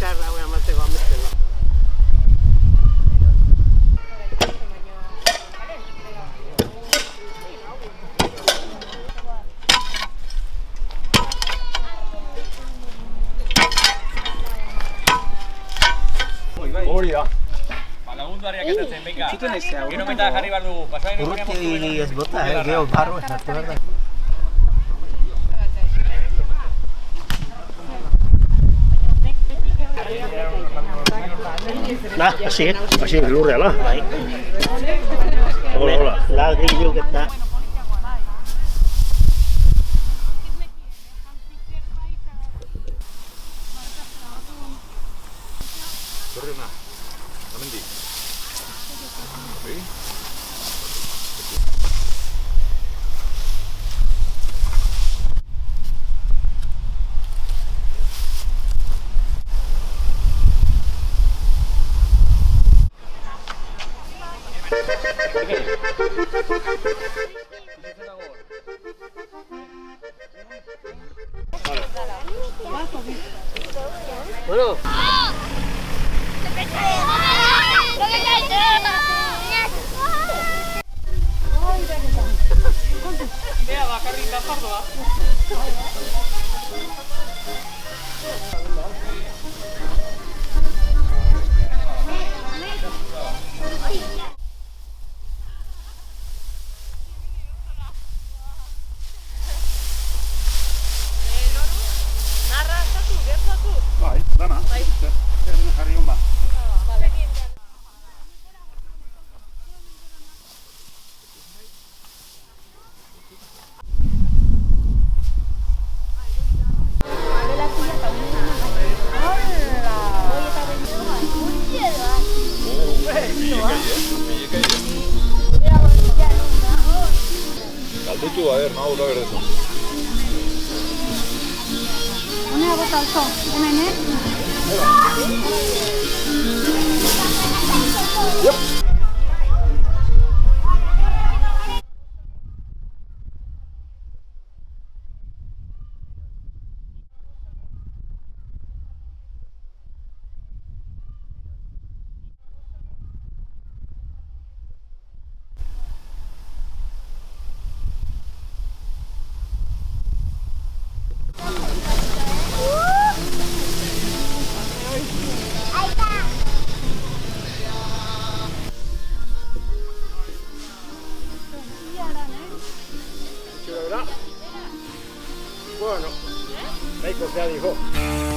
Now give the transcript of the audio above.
txarra hau amateko ametzen. Hori da. Lagunduariak ezatzen, venga. Gero meta jarri behar dugu. Urruti ez bota, geho barro esatu behar da. Hasi lurreala. Hola. La gehiago eta... Torrena, amendi. Bueno. Bea bakarrik kanpardoa. Bai, dana. Jarri hon ba. Galdetu, a ver, nago da berdezu. Honea bota alzo, hemen, Bueno, nahiko zea dijo.